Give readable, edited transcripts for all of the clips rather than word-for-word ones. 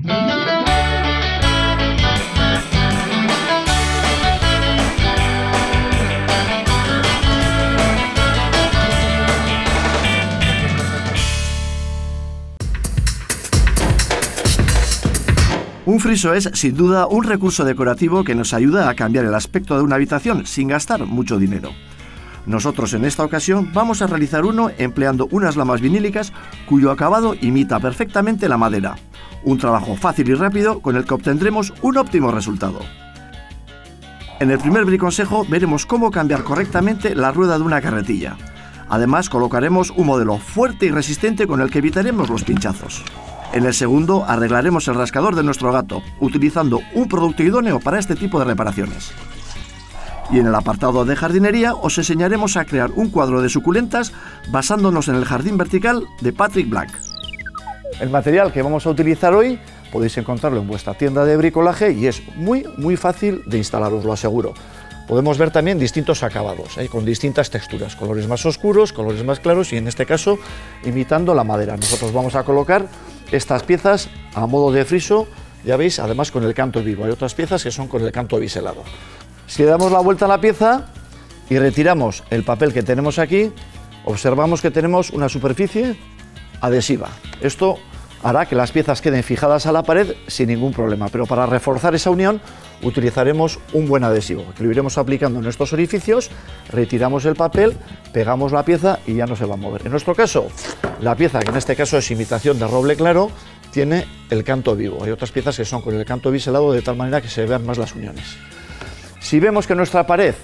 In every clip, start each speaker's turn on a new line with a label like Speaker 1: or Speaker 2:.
Speaker 1: Un friso es, sin duda, un recurso decorativo que nos ayuda a cambiar el aspecto de una habitación sin gastar mucho dinero. Nosotros en esta ocasión vamos a realizar uno empleando unas lamas vinílicas cuyo acabado imita perfectamente la madera. Un trabajo fácil y rápido con el que obtendremos un óptimo resultado. En el primer briconsejo veremos cómo cambiar correctamente la rueda de una carretilla. Además colocaremos un modelo fuerte y resistente con el que evitaremos los pinchazos. En el segundo arreglaremos el rascador de nuestro gato, utilizando un producto idóneo para este tipo de reparaciones. Y en el apartado de jardinería os enseñaremos a crear un cuadro de suculentas basándonos en el jardín vertical de Patrick Black. El material que vamos a utilizar hoy podéis encontrarlo en vuestra tienda de bricolaje y es muy fácil de instalar, os lo aseguro. Podemos ver también distintos acabados, con distintas texturas, colores más oscuros, colores más claros y en este caso imitando la madera. Nosotros vamos a colocar estas piezas a modo de friso, ya veis, además con el canto vivo. Hay otras piezas que son con el canto biselado. Si le damos la vuelta a la pieza y retiramos el papel que tenemos aquí, observamos que tenemos una superficie adhesiva. Esto hará que las piezas queden fijadas a la pared sin ningún problema, pero para reforzar esa unión utilizaremos un buen adhesivo, que lo iremos aplicando en estos orificios, retiramos el papel, pegamos la pieza y ya no se va a mover. En nuestro caso, la pieza, que en este caso es imitación de roble claro, tiene el canto vivo. Hay otras piezas que son con el canto biselado de tal manera que se vean más las uniones. Si vemos que nuestra pared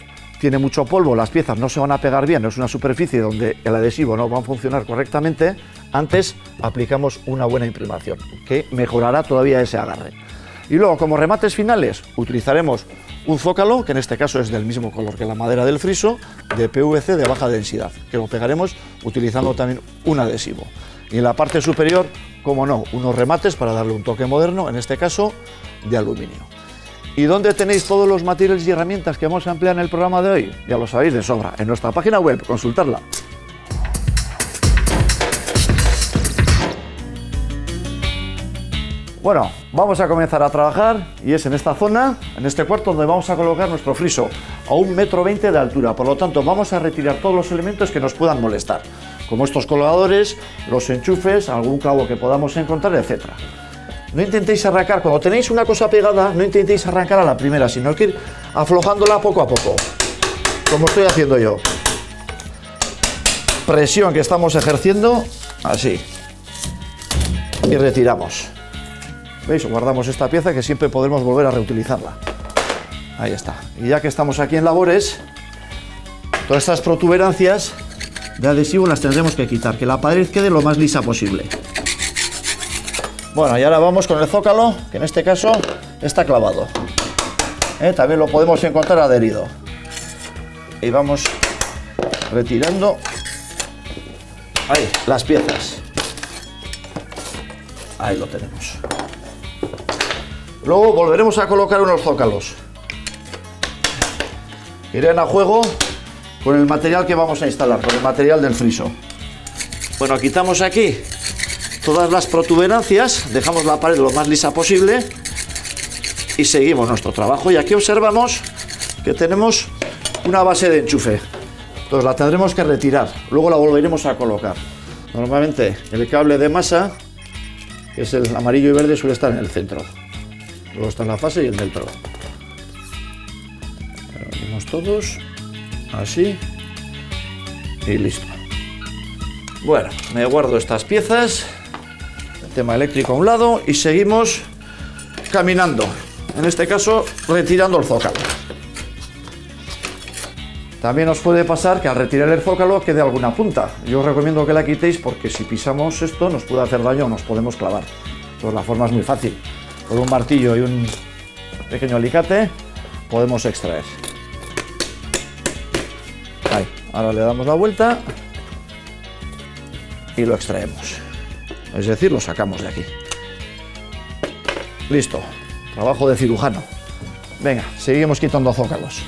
Speaker 1: tiene mucho polvo, las piezas no se van a pegar bien, es una superficie donde el adhesivo no va a funcionar correctamente, antes aplicamos una buena imprimación, que mejorará todavía ese agarre. Y luego, como remates finales, utilizaremos un zócalo, que en este caso es del mismo color que la madera del friso, de PVC de baja densidad, que lo pegaremos utilizando también un adhesivo. Y en la parte superior, como no, unos remates para darle un toque moderno, en este caso de aluminio. ¿Y dónde tenéis todos los materiales y herramientas que vamos a emplear en el programa de hoy? Ya lo sabéis de sobra, en nuestra página web, consultarla. Bueno, vamos a comenzar a trabajar y es en esta zona, en este cuarto, donde vamos a colocar nuestro friso a 1,20 m de altura. Por lo tanto, vamos a retirar todos los elementos que nos puedan molestar, como estos colgadores, los enchufes, algún cabo que podamos encontrar, etc. No intentéis arrancar, cuando tenéis una cosa pegada, no intentéis arrancar a la primera, sino que ir aflojándola poco a poco, como estoy haciendo yo. Presión que estamos ejerciendo, así. Y retiramos. ¿Veis? Guardamos esta pieza que siempre podremos volver a reutilizarla. Ahí está. Y ya que estamos aquí en labores, todas estas protuberancias de adhesivo las tendremos que quitar, que la pared quede lo más lisa posible. Bueno, y ahora vamos con el zócalo, que en este caso está clavado. También lo podemos encontrar adherido. Y vamos retirando ahí las piezas. Ahí lo tenemos. Luego volveremos a colocar unos zócalos. Irán a juego con el material que vamos a instalar, con el material del friso. Bueno, quitamos aquí todas las protuberancias, dejamos la pared lo más lisa posible y seguimos nuestro trabajo. Y aquí observamos que tenemos una base de enchufe. Entonces la tendremos que retirar, luego la volveremos a colocar. Normalmente el cable de masa, que es el amarillo y verde, suele estar en el centro. Luego está en la fase y el neutro. Lo unimos todos, así, y listo. Bueno, me guardo estas piezas, el tema eléctrico a un lado y seguimos caminando. En este caso, retirando el zócalo. También os puede pasar que al retirar el zócalo quede alguna punta. Yo os recomiendo que la quitéis porque si pisamos esto nos puede hacer daño o nos podemos clavar. Entonces la forma es muy fácil. Con un martillo y un pequeño alicate podemos extraer. Ahí, ahora le damos la vuelta y lo extraemos. Es decir, lo sacamos de aquí. Listo, trabajo de cirujano. Venga, seguimos quitando zócalos.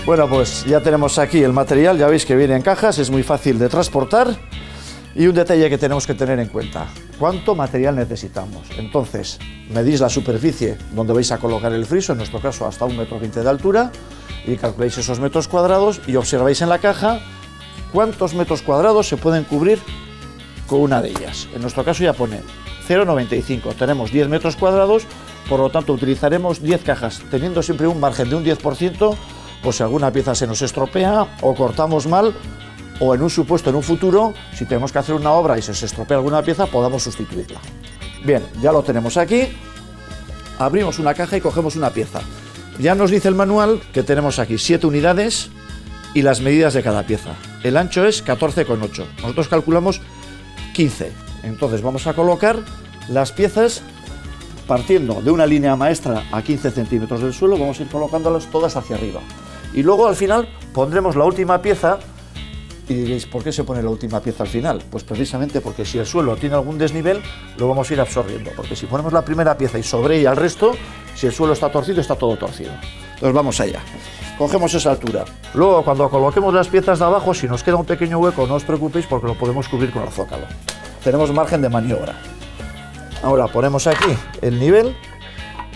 Speaker 1: Bueno, pues ya tenemos aquí el material, ya veis que viene en cajas, es muy fácil de transportar. Y un detalle que tenemos que tener en cuenta, ¿cuánto material necesitamos? Entonces, medís la superficie donde vais a colocar el friso, en nuestro caso hasta 1,20 m de altura, y calculáis esos metros cuadrados y observáis en la caja cuántos metros cuadrados se pueden cubrir con una de ellas. En nuestro caso ya pone 0,95, tenemos 10 metros cuadrados, por lo tanto utilizaremos 10 cajas, teniendo siempre un margen de un 10%, pues si alguna pieza se nos estropea o cortamos mal, o en un supuesto, en un futuro, si tenemos que hacer una obra y se estropea alguna pieza, podamos sustituirla. Bien, ya lo tenemos aquí. Abrimos una caja y cogemos una pieza. Ya nos dice el manual que tenemos aquí 7 unidades y las medidas de cada pieza. El ancho es 14,8. Nosotros calculamos 15. Entonces vamos a colocar las piezas partiendo de una línea maestra a 15 centímetros del suelo. Vamos a ir colocándolas todas hacia arriba. Y luego al final pondremos la última pieza. Y diréis, ¿por qué se pone la última pieza al final? Pues precisamente porque si el suelo tiene algún desnivel, lo vamos a ir absorbiendo. Porque si ponemos la primera pieza y sobre ella el resto, si el suelo está torcido, está todo torcido. Entonces vamos allá. Cogemos esa altura. Luego, cuando coloquemos las piezas de abajo, si nos queda un pequeño hueco, no os preocupéis porque lo podemos cubrir con el zócalo. Tenemos margen de maniobra. Ahora ponemos aquí el nivel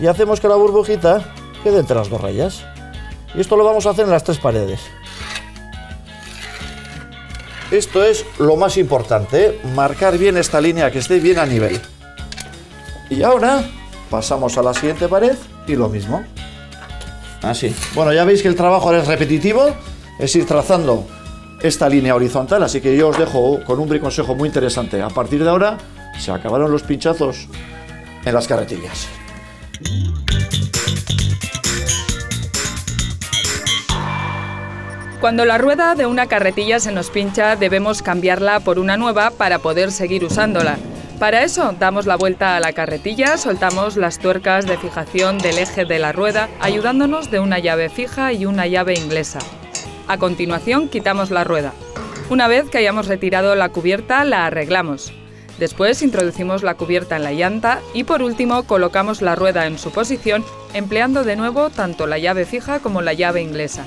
Speaker 1: y hacemos que la burbujita quede entre las dos rayas. Y esto lo vamos a hacer en las 3 paredes. Esto es lo más importante, ¿eh? Marcar bien esta línea, que esté bien a nivel. Y ahora pasamos a la siguiente pared y lo mismo. Así. Bueno, ya veis que el trabajo es repetitivo, es ir trazando esta línea horizontal, así que yo os dejo con un briconsejo muy interesante. A partir de ahora se acabaron los pinchazos en las carretillas.
Speaker 2: Cuando la rueda de una carretilla se nos pincha, debemos cambiarla por una nueva para poder seguir usándola. Para eso, damos la vuelta a la carretilla, soltamos las tuercas de fijación del eje de la rueda, ayudándonos de una llave fija y una llave inglesa. A continuación, quitamos la rueda. Una vez que hayamos retirado la cubierta, la arreglamos. Después, introducimos la cubierta en la llanta y, por último, colocamos la rueda en su posición, empleando de nuevo tanto la llave fija como la llave inglesa.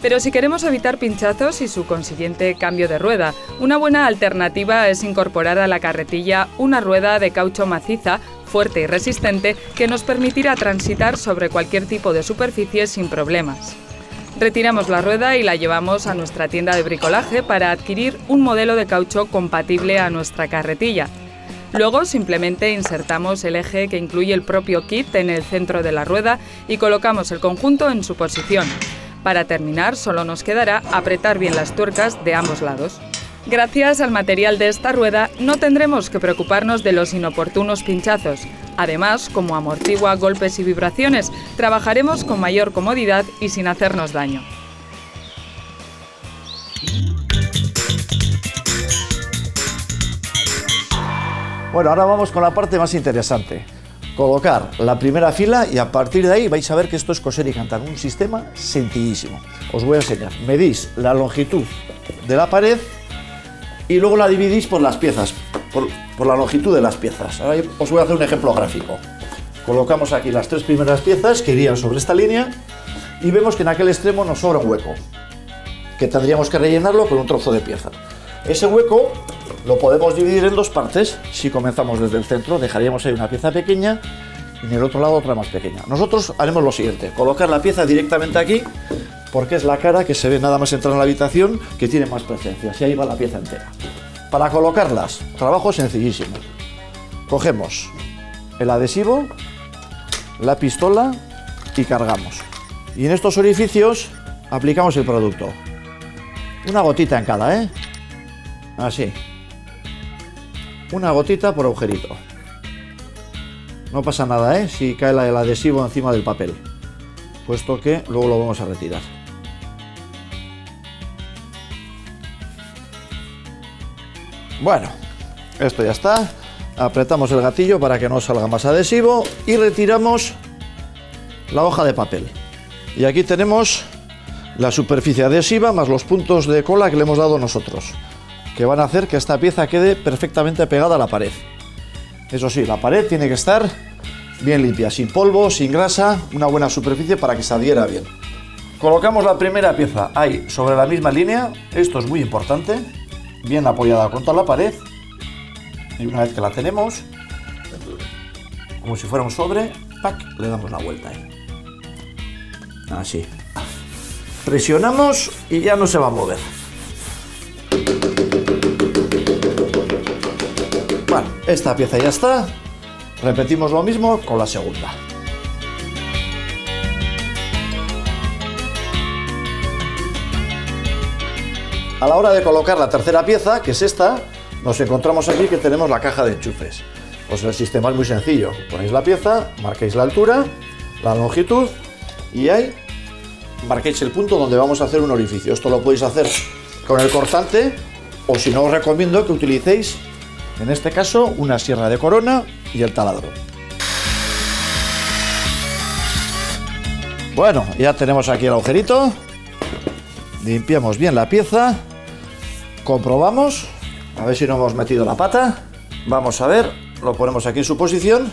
Speaker 2: Pero si queremos evitar pinchazos y su consiguiente cambio de rueda, una buena alternativa es incorporar a la carretilla una rueda de caucho maciza, fuerte y resistente, que nos permitirá transitar sobre cualquier tipo de superficie sin problemas. Retiramos la rueda y la llevamos a nuestra tienda de bricolaje para adquirir un modelo de caucho compatible a nuestra carretilla. Luego simplemente insertamos el eje que incluye el propio kit en el centro de la rueda y colocamos el conjunto en su posición. Para terminar, solo nos quedará apretar bien las tuercas de ambos lados. Gracias al material de esta rueda, no tendremos que preocuparnos de los inoportunos pinchazos. Además, como amortigua golpes y vibraciones, trabajaremos con mayor comodidad y sin hacernos daño.
Speaker 1: Bueno, ahora vamos con la parte más interesante. Colocar la primera fila y a partir de ahí vais a ver que esto es coser y cantar, un sistema sencillísimo. Os voy a enseñar. Medís la longitud de la pared y luego la dividís por las piezas, por la longitud de las piezas. Ahora os voy a hacer un ejemplo gráfico. Colocamos aquí las 3 primeras piezas que irían sobre esta línea y vemos que en aquel extremo nos sobra un hueco, que tendríamos que rellenarlo con un trozo de pieza. Ese hueco lo podemos dividir en 2 partes. Si comenzamos desde el centro, dejaríamos ahí una pieza pequeña y en el otro lado otra más pequeña. Nosotros haremos lo siguiente, colocar la pieza directamente aquí, porque es la cara que se ve nada más entrar en la habitación, que tiene más presencia, así ahí va la pieza entera. Para colocarlas, trabajo sencillísimo. Cogemos el adhesivo, la pistola y cargamos. Y en estos orificios aplicamos el producto. Una gotita en cada, ¿eh? Así. Una gotita por agujerito. No pasa nada, ¿eh? Si cae el adhesivo encima del papel, puesto que luego lo vamos a retirar. Bueno, esto ya está. Apretamos el gatillo para que no salga más adhesivo y retiramos la hoja de papel. Y aquí tenemos la superficie adhesiva más los puntos de cola que le hemos dado nosotros, que van a hacer que esta pieza quede perfectamente pegada a la pared. Eso sí, la pared tiene que estar bien limpia, sin polvo, sin grasa, una buena superficie para que se adhiera bien. Colocamos la primera pieza ahí, sobre la misma línea. Esto es muy importante. Bien apoyada contra la pared. Y una vez que la tenemos, como si fuera un sobre, ¡pac!, le damos la vuelta ahí. Así. Presionamos y ya no se va a mover. Bueno, esta pieza ya está. Repetimos lo mismo con la segunda. A la hora de colocar la tercera pieza, que es esta, nos encontramos aquí que tenemos la caja de enchufes. Pues el sistema es muy sencillo. Ponéis la pieza, marquéis la altura, la longitud y ahí marquéis el punto donde vamos a hacer un orificio. Esto lo podéis hacer con el cortante o, si no, os recomiendo que utilicéis, en este caso, una sierra de corona y el taladro. Bueno, ya tenemos aquí el agujerito. Limpiamos bien la pieza. Comprobamos. A ver si no hemos metido la pata. Vamos a ver. Lo ponemos aquí en su posición.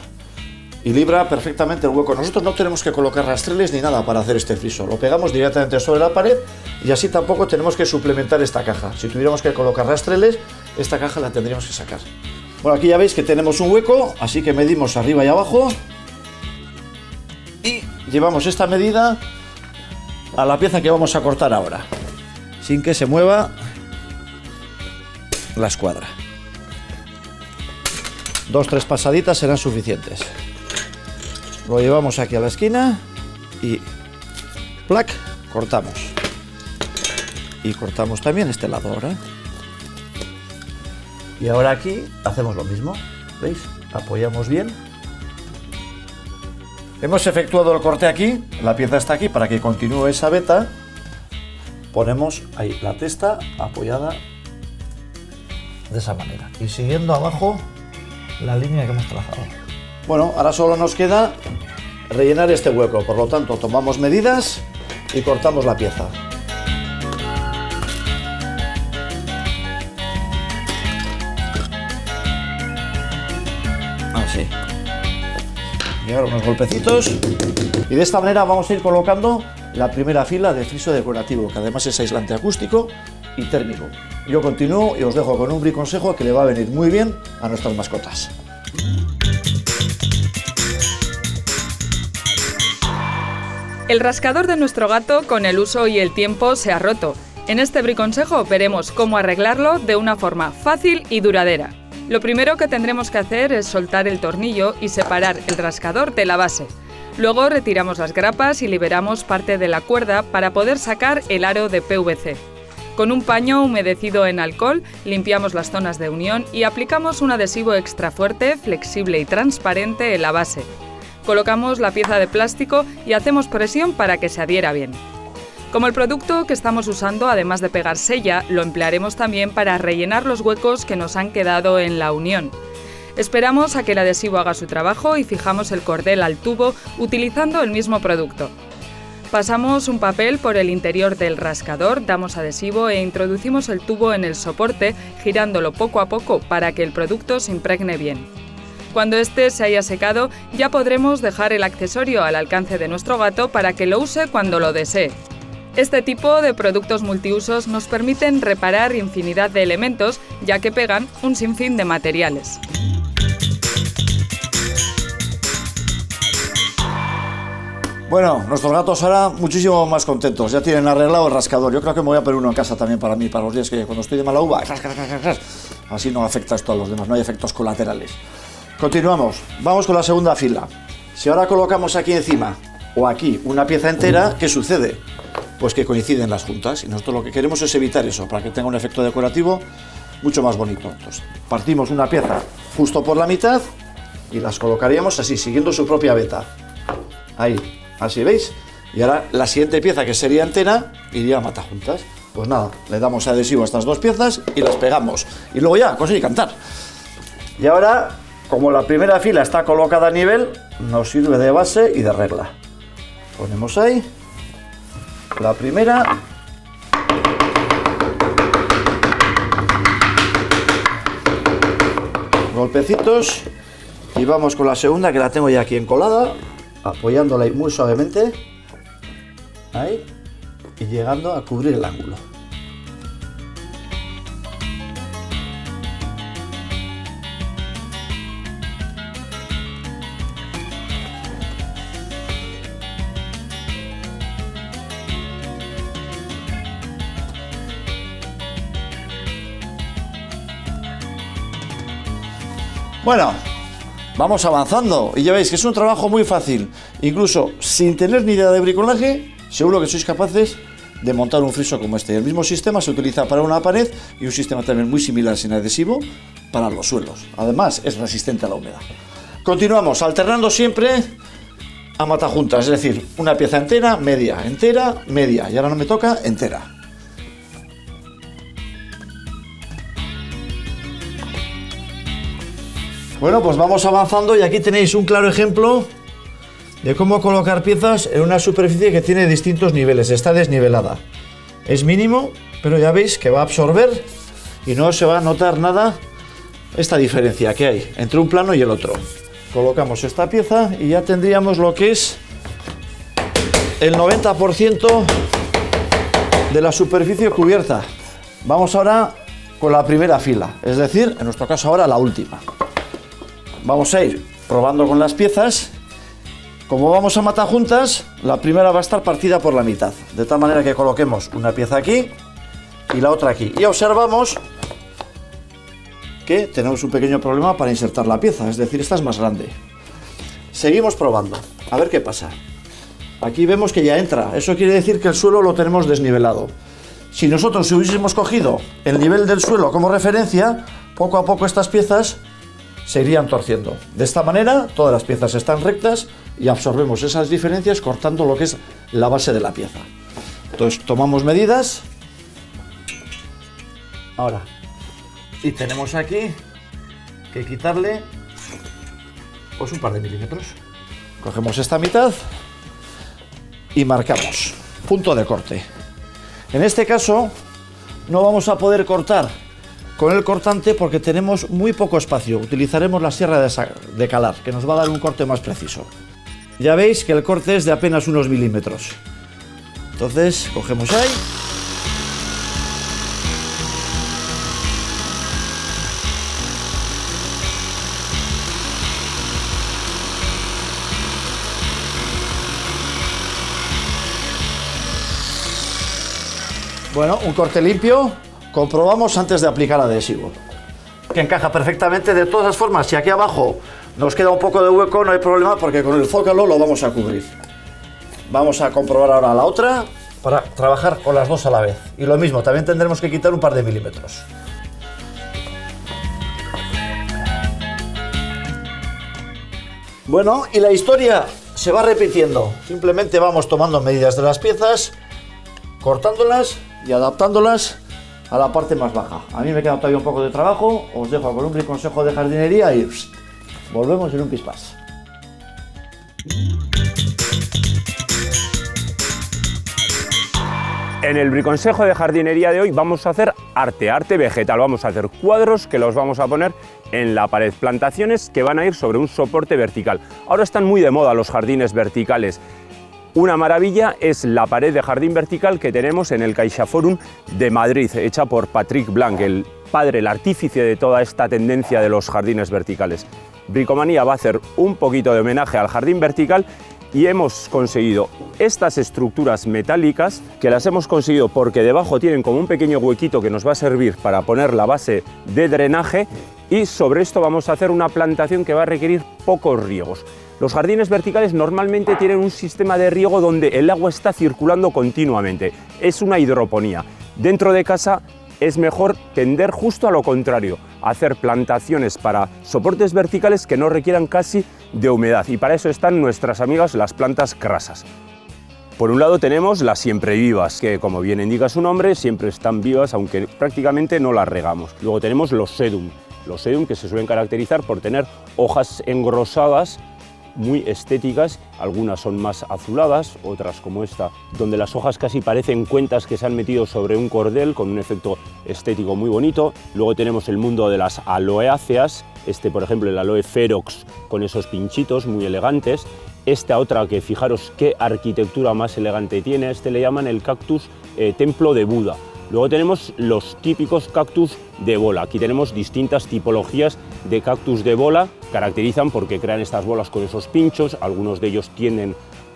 Speaker 1: Y libra perfectamente el hueco. Nosotros no tenemos que colocar rastreles ni nada para hacer este friso. Lo pegamos directamente sobre la pared y así tampoco tenemos que suplementar esta caja. Si tuviéramos que colocar rastreles, esta caja la tendríamos que sacar. Bueno, aquí ya veis que tenemos un hueco, así que medimos arriba y abajo. Y llevamos esta medida a la pieza que vamos a cortar ahora, sin que se mueva la escuadra. 2-3 pasaditas serán suficientes. Lo llevamos aquí a la esquina y ¡plac!, cortamos. Y cortamos también este lado ahora. Y ahora aquí hacemos lo mismo. ¿Veis? Apoyamos bien. Hemos efectuado el corte aquí. La pieza está aquí para que continúe esa veta. Ponemos ahí la testa apoyada de esa manera. Y siguiendo abajo la línea que hemos trazado. Bueno, ahora solo nos queda rellenar este hueco, por lo tanto tomamos medidas y cortamos la pieza. Así. Y ahora unos golpecitos. Y de esta manera vamos a ir colocando la primera fila de friso decorativo, que además es aislante acústico y térmico. Yo continúo y os dejo con un briconsejo que le va a venir muy bien a nuestras mascotas.
Speaker 2: El rascador de nuestro gato, con el uso y el tiempo, se ha roto. En este briconsejo veremos cómo arreglarlo de una forma fácil y duradera. Lo primero que tendremos que hacer es soltar el tornillo y separar el rascador de la base. Luego retiramos las grapas y liberamos parte de la cuerda para poder sacar el aro de PVC. Con un paño humedecido en alcohol limpiamos las zonas de unión y aplicamos un adhesivo extra fuerte, flexible y transparente en la base. Colocamos la pieza de plástico y hacemos presión para que se adhiera bien. Como el producto que estamos usando, además de pegar sella, lo emplearemos también para rellenar los huecos que nos han quedado en la unión. Esperamos a que el adhesivo haga su trabajo y fijamos el cordel al tubo utilizando el mismo producto. Pasamos un papel por el interior del rascador, damos adhesivo e introducimos el tubo en el soporte, girándolo poco a poco para que el producto se impregne bien. Cuando este se haya secado, ya podremos dejar el accesorio al alcance de nuestro gato para que lo use cuando lo desee. Este tipo de productos multiusos nos permiten reparar infinidad de elementos, ya que pegan un sinfín de materiales.
Speaker 1: Bueno, nuestros gatos ahora muchísimo más contentos, ya tienen arreglado el rascador. Yo creo que me voy a poner uno en casa también para mí, para los días que cuando estoy de mala uva, así no afecta esto a los demás, no hay efectos colaterales. Continuamos, vamos con la segunda fila. Si ahora colocamos aquí encima o aquí una pieza entera, ¿qué sucede? Pues que coinciden las juntas y nosotros lo que queremos es evitar eso, para que tenga un efecto decorativo mucho más bonito. Entonces, partimos una pieza justo por la mitad y las colocaríamos así, siguiendo su propia veta. Ahí. Así veis, y ahora la siguiente pieza, que sería entera, iría a matajuntas. Pues nada, le damos adhesivo a estas dos piezas y las pegamos. Y luego ya, conseguir cantar. Y ahora, como la primera fila está colocada a nivel, nos sirve de base y de regla. Ponemos ahí la primera. Golpecitos. Y vamos con la segunda, que la tengo ya aquí encolada. Apoyándola muy suavemente, ahí, y llegando a cubrir el ángulo. Bueno, vamos avanzando y ya veis que es un trabajo muy fácil. Incluso sin tener ni idea de bricolaje, seguro que sois capaces de montar un friso como este. El mismo sistema se utiliza para una pared y un sistema también muy similar sin adhesivo para los suelos. Además, es resistente a la humedad. Continuamos alternando siempre a matajuntas, es decir, una pieza entera, media, y ahora no me toca entera. Bueno, pues vamos avanzando y aquí tenéis un claro ejemplo de cómo colocar piezas en una superficie que tiene distintos niveles, está desnivelada. Es mínimo, pero ya veis que va a absorber y no se va a notar nada esta diferencia que hay entre un plano y el otro. Colocamos esta pieza y ya tendríamos lo que es el 90% de la superficie cubierta. Vamos ahora con la primera fila, es decir, en nuestro caso ahora la última. Vamos a ir probando con las piezas. Como vamos a matajuntas, la primera va a estar partida por la mitad, de tal manera que coloquemos una pieza aquí y la otra aquí. Y observamos que tenemos un pequeño problema para insertar la pieza, es decir, esta es más grande. Seguimos probando, a ver qué pasa. Aquí vemos que ya entra, eso quiere decir que el suelo lo tenemos desnivelado. Si nosotros hubiésemos cogido el nivel del suelo como referencia, poco a poco estas piezas se irían torciendo. De esta manera todas las piezas están rectas y absorbemos esas diferencias cortando lo que es la base de la pieza. Entonces tomamos medidas. Ahora, y tenemos aquí que quitarle pues un par de milímetros. Cogemos esta mitad y marcamos punto de corte. En este caso no vamos a poder cortar con el cortante porque tenemos muy poco espacio. Utilizaremos la sierra de calar, que nos va a dar un corte más preciso. Ya veis que el corte es de apenas unos milímetros. Entonces cogemos ahí. Bueno, un corte limpio. Comprobamos antes de aplicar adhesivo, que encaja perfectamente. De todas formas, si aquí abajo nos queda un poco de hueco, no hay problema porque con el zócalo lo vamos a cubrir. Vamos a comprobar ahora la otra para trabajar con las dos a la vez. Y lo mismo, también tendremos que quitar un par de milímetros. Bueno, y la historia se va repitiendo. Simplemente vamos tomando medidas de las piezas, cortándolas y adaptándolas a la parte más baja. A mí me queda todavía un poco de trabajo, os dejo con un briconsejo de jardinería y volvemos en un pispás.
Speaker 3: En el briconsejo de jardinería de hoy vamos a hacer arte vegetal, vamos a hacer cuadros que los vamos a poner en la pared, plantaciones que van a ir sobre un soporte vertical. Ahora están muy de moda los jardines verticales. Una maravilla es la pared de jardín vertical que tenemos en el CaixaForum de Madrid, hecha por Patrick Blanc, el padre, el artífice de toda esta tendencia de los jardines verticales. Bricomanía va a hacer un poquito de homenaje al jardín vertical y hemos conseguido estas estructuras metálicas, que las hemos conseguido porque debajo tienen como un pequeño huequito que nos va a servir para poner la base de drenaje, y sobre esto vamos a hacer una plantación que va a requerir pocos riegos. Los jardines verticales normalmente tienen un sistema de riego donde el agua está circulando continuamente, es una hidroponía. Dentro de casa es mejor tender justo a lo contrario, hacer plantaciones para soportes verticales que no requieran casi de humedad, y para eso están nuestras amigas las plantas crasas. Por un lado tenemos las siemprevivas, que como bien indica su nombre, siempre están vivas aunque prácticamente no las regamos. Luego tenemos los sedum que se suelen caracterizar por tener hojas engrosadas, muy estéticas, algunas son más azuladas, otras como esta, donde las hojas casi parecen cuentas que se han metido sobre un cordel con un efecto estético muy bonito. Luego tenemos el mundo de las aloeáceas, por ejemplo el aloe ferox con esos pinchitos muy elegantes, esta otra que fijaros qué arquitectura más elegante tiene, a este le llaman el cactus templo de Buda. Luego tenemos los típicos cactus de bola. Aquí tenemos distintas tipologías de cactus de bola, caracterizan porque crean estas bolas con esos pinchos, algunos de ellos tienden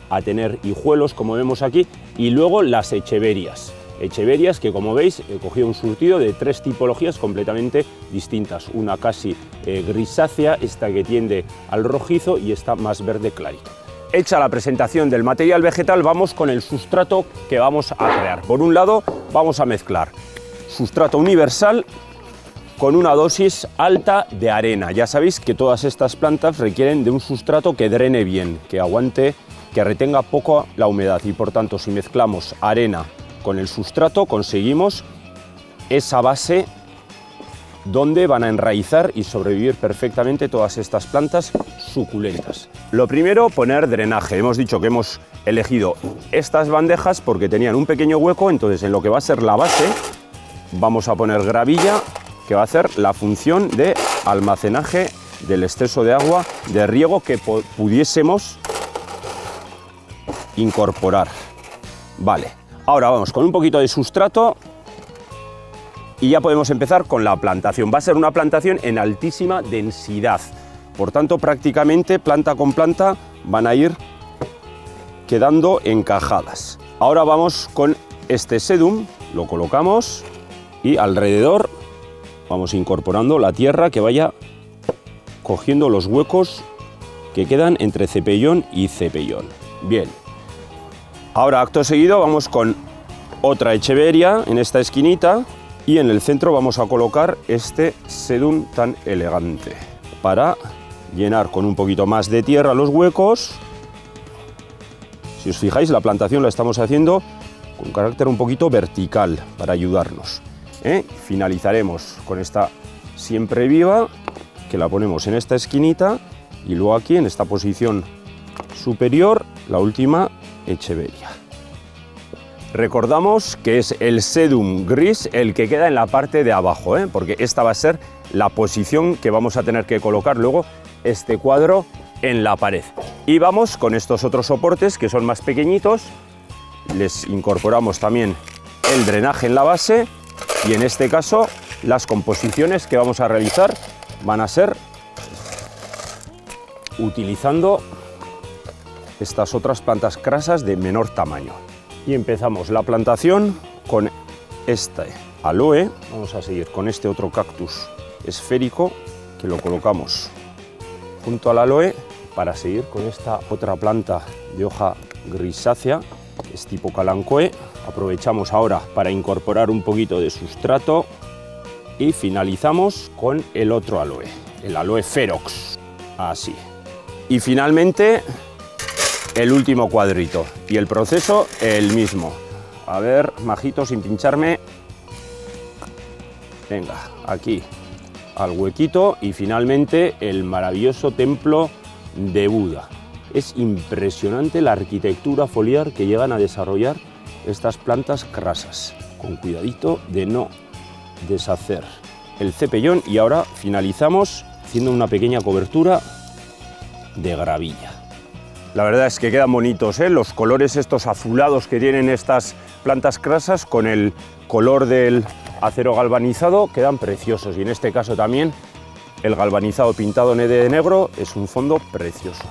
Speaker 3: a tener hijuelos, como vemos aquí, y luego las echeverias. Echeverias que, como veis, he cogido un surtido de 3 tipologías completamente distintas. Una casi grisácea, esta que tiende al rojizo y esta más verde clarito. Hecha la presentación del material vegetal, vamos con el sustrato que vamos a crear. Por un lado, vamos a mezclar sustrato universal con una dosis alta de arena. Ya sabéis que todas estas plantas requieren de un sustrato que drene bien, que aguante, que retenga poco la humedad, y por tanto, si mezclamos arena con el sustrato, conseguimos esa base donde van a enraizar y sobrevivir perfectamente todas estas plantas suculentas. Lo primero, poner drenaje. Hemos dicho que hemos elegido estas bandejas porque tenían un pequeño hueco, entonces en lo que va a ser la base vamos a poner gravilla, que va a hacer la función de almacenaje del exceso de agua de riego que pudiésemos incorporar. Vale, ahora vamos con un poquito de sustrato y ya podemos empezar con la plantación. Va a ser una plantación en altísima densidad, por tanto prácticamente planta con planta van a ir quedando encajadas. Ahora vamos con este sedum, lo colocamos y alrededor vamos incorporando la tierra que vaya cogiendo los huecos que quedan entre cepellón y cepellón. Bien, ahora acto seguido vamos con otra echeveria en esta esquinita. Y en el centro vamos a colocar este sedum tan elegante para llenar con un poquito más de tierra los huecos. Si os fijáis, la plantación la estamos haciendo con carácter un poquito vertical para ayudarnos. Finalizaremos con esta siempre viva, que la ponemos en esta esquinita, y luego aquí en esta posición superior la última echeveria. Recordamos que es el sedum gris el que queda en la parte de abajo, porque esta va a ser la posición que vamos a tener que colocar luego este cuadro en la pared. Y vamos con estos otros soportes que son más pequeñitos, les incorporamos también el drenaje en la base y en este caso las composiciones que vamos a realizar van a ser utilizando estas otras plantas crasas de menor tamaño. Y empezamos la plantación con este aloe. Vamos a seguir con este otro cactus esférico que lo colocamos junto al aloe para seguir con esta otra planta de hoja grisácea, que es tipo calancoe. Aprovechamos ahora para incorporar un poquito de sustrato y finalizamos con el otro aloe, el aloe ferox, así. Y finalmente el último cuadrito y el proceso el mismo. A ver, majito, sin pincharme. Venga, aquí al huequito y finalmente el maravilloso templo de Buda. Es impresionante la arquitectura foliar que llegan a desarrollar estas plantas crasas, con cuidadito de no deshacer el cepellón. Y ahora finalizamos haciendo una pequeña cobertura de gravilla. La verdad es que quedan bonitos, los colores estos azulados que tienen estas plantas crasas con el color del acero galvanizado quedan preciosos, y en este caso también el galvanizado pintado de negro es un fondo precioso.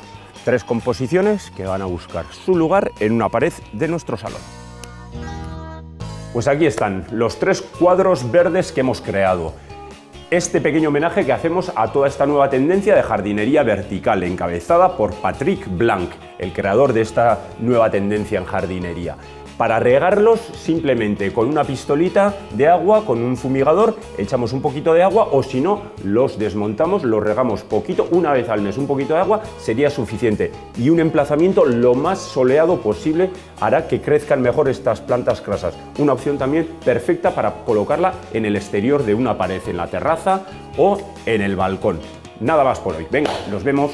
Speaker 3: 3 composiciones que van a buscar su lugar en una pared de nuestro salón. Pues aquí están los 3 cuadros verdes que hemos creado. Este pequeño homenaje que hacemos a toda esta nueva tendencia de jardinería vertical, encabezada por Patrick Blanc, el creador de esta nueva tendencia en jardinería. Para regarlos, simplemente con una pistolita de agua, con un fumigador, echamos un poquito de agua, o si no, los desmontamos, los regamos poquito, una vez al mes un poquito de agua sería suficiente. Y un emplazamiento lo más soleado posible hará que crezcan mejor estas plantas crasas. Una opción también perfecta para colocarla en el exterior de una pared, en la terraza o en el balcón. Nada más por hoy. Venga, nos vemos.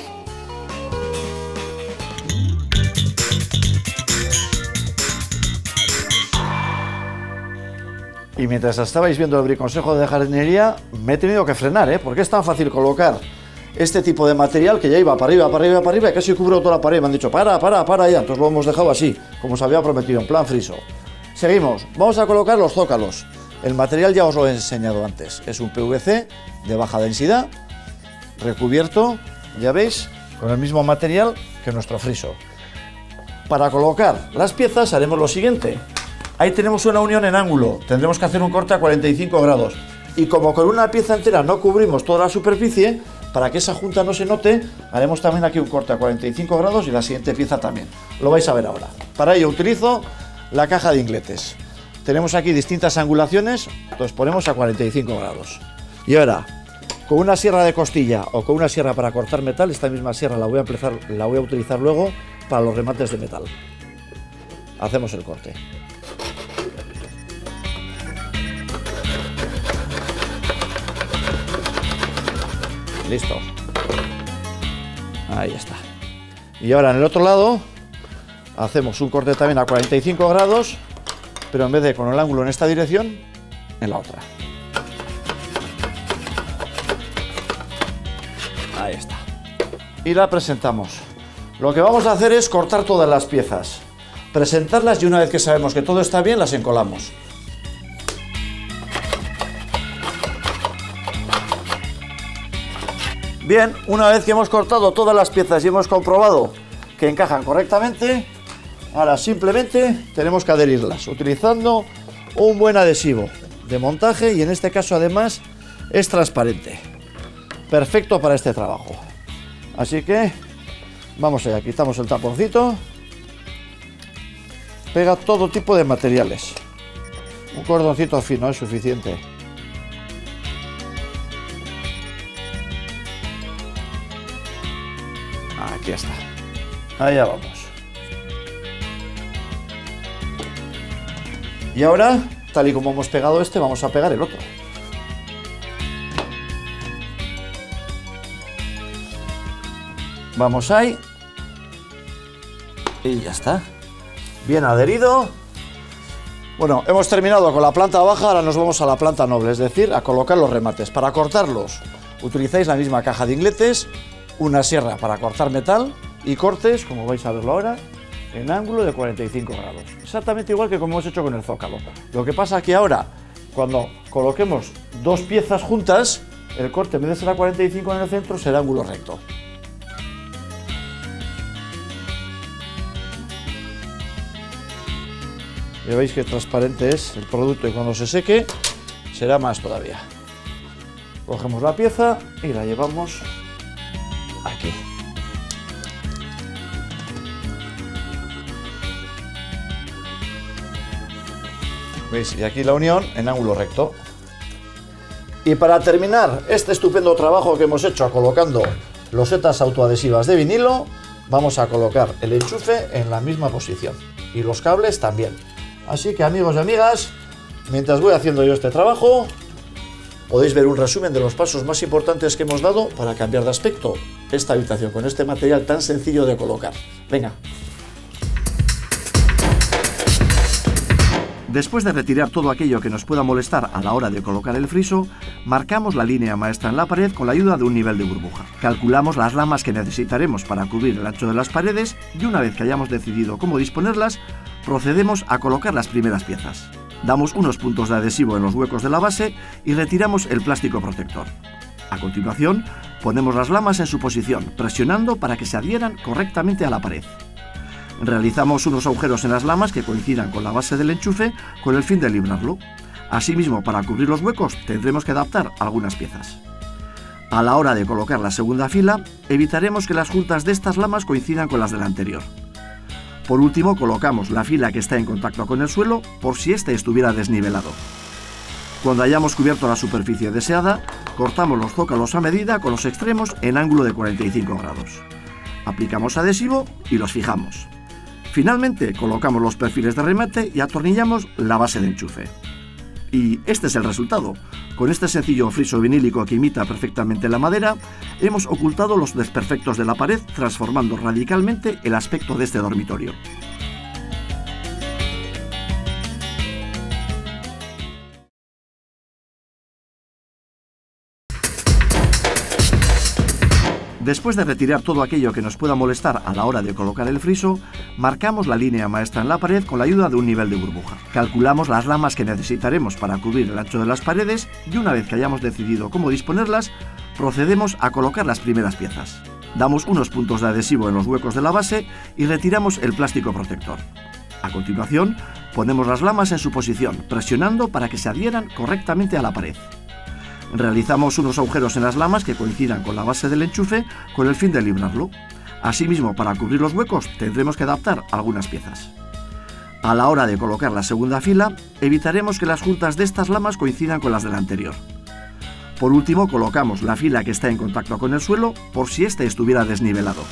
Speaker 1: Y mientras estabais viendo el briconsejo de jardinería, me he tenido que frenar, porque es tan fácil colocar este tipo de material que ya iba para arriba, para arriba, para arriba, y casi cubrió toda la pared. Me han dicho, para ya, entonces lo hemos dejado así, como se había prometido, en plan friso. Seguimos, vamos a colocar los zócalos. El material ya os lo he enseñado antes, es un PVC de baja densidad, recubierto, ya veis, con el mismo material que nuestro friso. Para colocar las piezas haremos lo siguiente. Ahí tenemos una unión en ángulo, tendremos que hacer un corte a 45 grados. Y como con una pieza entera no cubrimos toda la superficie, para que esa junta no se note, haremos también aquí un corte a 45 grados y la siguiente pieza también. Lo vais a ver ahora. Para ello utilizo la caja de ingletes. Tenemos aquí distintas angulaciones, entonces ponemos a 45 grados. Y ahora, con una sierra de costilla o con una sierra para cortar metal, esta misma sierra la voy a utilizar luego para los remates de metal. Hacemos el corte. Listo. Ahí está. Y ahora en el otro lado hacemos un corte también a 45 grados, pero en vez de con el ángulo en esta dirección, en la otra. Ahí está. Y la presentamos. Lo que vamos a hacer es cortar todas las piezas, presentarlas y una vez que sabemos que todo está bien, las encolamos. Bien, una vez que hemos cortado todas las piezas y hemos comprobado que encajan correctamente, ahora simplemente tenemos que adherirlas utilizando un buen adhesivo de montaje y en este caso además es transparente. Perfecto para este trabajo. Así que vamos allá, quitamos el taponcito. Pega todo tipo de materiales. Un cordoncito fino es suficiente. Aquí está. Allá vamos. Y ahora, tal y como hemos pegado este, vamos a pegar el otro. Vamos ahí. Y ya está. Bien adherido. Bueno, hemos terminado con la planta baja, ahora nos vamos a la planta noble, es decir, a colocar los remates. Para cortarlos, utilizáis la misma caja de ingletes, una sierra para cortar metal y cortes, como vais a verlo ahora, en ángulo de 45 grados. Exactamente igual que como hemos hecho con el zócalo. Lo que pasa que ahora, cuando coloquemos dos piezas juntas, el corte en vez de ser a 45 en el centro, será ángulo recto. Ya veis que transparente es el producto y cuando se seque será más todavía. Cogemos la pieza y la llevamos aquí. ¿Veis? Y aquí la unión en ángulo recto. Y para terminar este estupendo trabajo que hemos hecho colocando losetas autoadhesivas de vinilo, vamos a colocar el enchufe en la misma posición y los cables también. Así que amigos y amigas, mientras voy haciendo yo este trabajo, podéis ver un resumen de los pasos más importantes que hemos dado para cambiar de aspecto esta habitación con este material tan sencillo de colocar. Venga.
Speaker 4: Después de retirar todo aquello que nos pueda molestar a la hora de colocar el friso, marcamos la línea maestra en la pared con la ayuda de un nivel de burbuja. Calculamos las lamas que necesitaremos para cubrir el ancho de las paredes y una vez que hayamos decidido cómo disponerlas, procedemos a colocar las primeras piezas. Damos unos puntos de adhesivo en los huecos de la base y retiramos el plástico protector. A continuación, ponemos las lamas en su posición, presionando para que se adhieran correctamente a la pared. Realizamos unos agujeros en las lamas que coincidan con la base del enchufe con el fin de librarlo. Asimismo, para cubrir los huecos tendremos que adaptar algunas piezas. A la hora de colocar la segunda fila, evitaremos que las juntas de estas lamas coincidan con las de la anterior. Por último, colocamos la fila que está en contacto con el suelo por si éste estuviera desnivelado. Cuando hayamos cubierto la superficie deseada, cortamos los zócalos a medida con los extremos en ángulo de 45 grados. Aplicamos adhesivo y los fijamos. Finalmente, colocamos los perfiles de remate y atornillamos la base de enchufe. Y este es el resultado. Con este sencillo friso vinílico que imita perfectamente la madera, hemos ocultado los desperfectos de la pared, transformando radicalmente el aspecto de este dormitorio.
Speaker 1: Después de retirar todo aquello que nos pueda molestar a la hora de colocar el friso, marcamos la línea maestra en la pared con la ayuda de un nivel de burbuja. Calculamos las lamas que necesitaremos para cubrir el ancho de las paredes y una vez que hayamos decidido cómo disponerlas, procedemos a colocar las primeras piezas. Damos unos puntos de adhesivo en los huecos de la base y retiramos el plástico protector. A continuación, ponemos las lamas en su posición, presionando para que se adhieran correctamente a la pared. Realizamos unos agujeros en las lamas que coincidan con la base del enchufe con el fin de librarlo. Asimismo, para cubrir los huecos tendremos que adaptar algunas piezas. A la hora de colocar la segunda fila, evitaremos que las juntas de estas lamas coincidan con las de la anterior. Por último, colocamos la fila que está en contacto con el suelo por si éste estuviera desnivelado.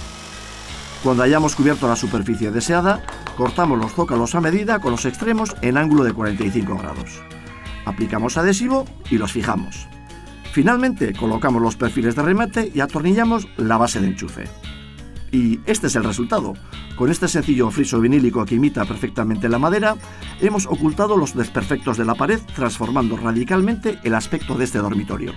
Speaker 1: Cuando hayamos cubierto la superficie deseada, cortamos los zócalos a medida con los extremos en ángulo de 45 grados. Aplicamos adhesivo y los fijamos. Finalmente, colocamos los perfiles de remate y atornillamos la base de enchufe. Y este es el resultado. Con este sencillo friso vinílico que imita perfectamente la madera, hemos ocultado los desperfectos de la pared, transformando radicalmente el aspecto de este dormitorio.